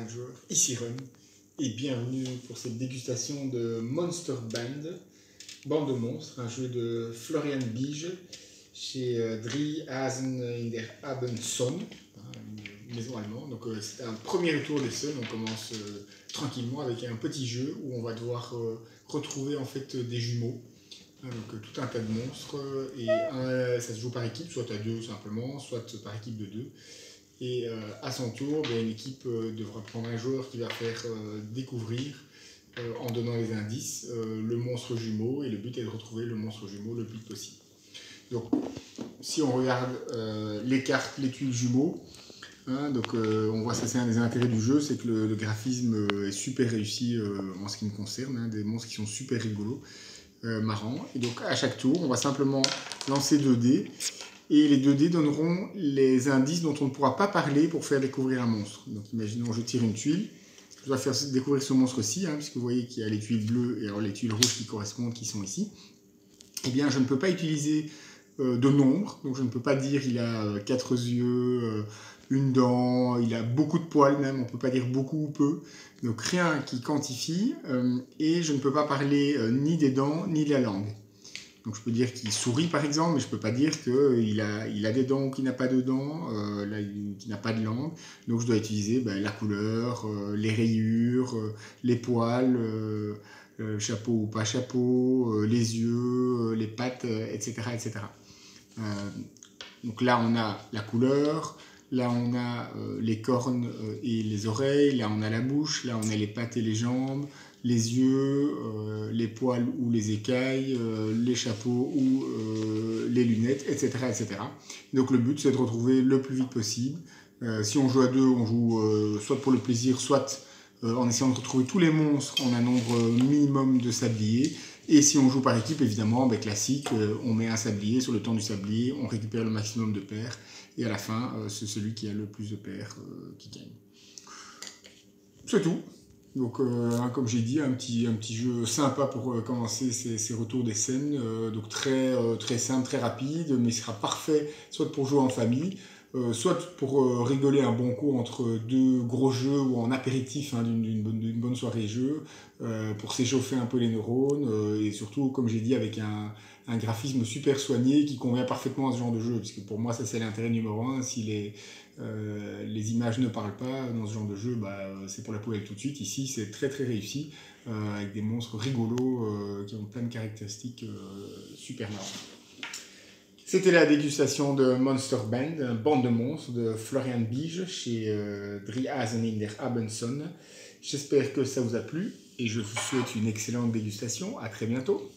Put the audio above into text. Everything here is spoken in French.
Joueur, ici Run, et bienvenue pour cette dégustation de Monster Band de monstres, un jeu de Florian Beige chez Drei Hasen in der Abendsonne, une maison allemande. Donc c'est un premier tour d'essai. On commence tranquillement avec un petit jeu où on va devoir retrouver en fait des jumeaux. Donc tout un tas de monstres, et ça se joue par équipe, soit à deux simplement, soit par équipe de deux. Et à son tour, une équipe devra prendre un joueur qui va faire découvrir, en donnant les indices, le monstre jumeau, et le but est de retrouver le monstre jumeau le plus vite possible. Donc si on regarde les cartes, les tuiles jumeaux, on voit ça, c'est un des intérêts du jeu, c'est que le graphisme est super réussi en ce qui me concerne, des monstres qui sont super rigolos, marrants. Et donc à chaque tour, on va simplement lancer 2 dés. Et les 2 dés donneront les indices dont on ne pourra pas parler pour faire découvrir un monstre. Donc imaginons, je tire une tuile, je dois faire découvrir ce monstre-ci, puisque vous voyez qu'il y a les tuiles bleues et alors les tuiles rouges qui correspondent, qui sont ici. Eh bien, je ne peux pas utiliser de nombre, donc je ne peux pas dire il a 4 yeux, une dent, il a beaucoup de poils même, on ne peut pas dire beaucoup ou peu. Donc rien qui quantifie, et je ne peux pas parler ni des dents, ni de la langue. Donc je peux dire qu'il sourit par exemple, mais je ne peux pas dire qu'il a des dents ou qu'il n'a pas de dents, qu'il n'a pas de langue. Donc je dois utiliser la couleur, les rayures, les poils, chapeau ou pas chapeau, les yeux, les pattes, etc. etc. Donc là on a la couleur, là on a les cornes et les oreilles, là on a la bouche, là on a les pattes et les jambes, les yeux, les poils ou les écailles, les chapeaux ou les lunettes, etc., etc. Donc le but c'est de retrouver le plus vite possible. Si on joue à deux, on joue soit pour le plaisir, soit en essayant de retrouver tous les monstres en un nombre minimum de sabliers. Et si on joue par équipe, évidemment, classique, on met un sablier, sur le temps du sablier, on récupère le maximum de paires, et à la fin, c'est celui qui a le plus de paires qui gagne. C'est tout. Donc, comme j'ai dit, un petit jeu sympa pour commencer ces retours des scènes. Donc très simple, très rapide, mais il sera parfait soit pour jouer en famille, soit pour rigoler un bon coup entre deux gros jeux ou en apéritif d'une bonne soirée jeu, pour s'échauffer un peu les neurones, et surtout, comme j'ai dit, avec un graphisme super soigné qui convient parfaitement à ce genre de jeu, puisque pour moi ça c'est l'intérêt numéro 1. Si les images ne parlent pas dans ce genre de jeu, c'est pour la poubelle tout de suite. Ici c'est très très réussi, avec des monstres rigolos qui ont plein de caractéristiques super marrantes. C'était la dégustation de Monster Band de monstres de Florian Beige chez Drei Hasen in der Abendsonne. J'espère que ça vous a plu et je vous souhaite une excellente dégustation. À très bientôt.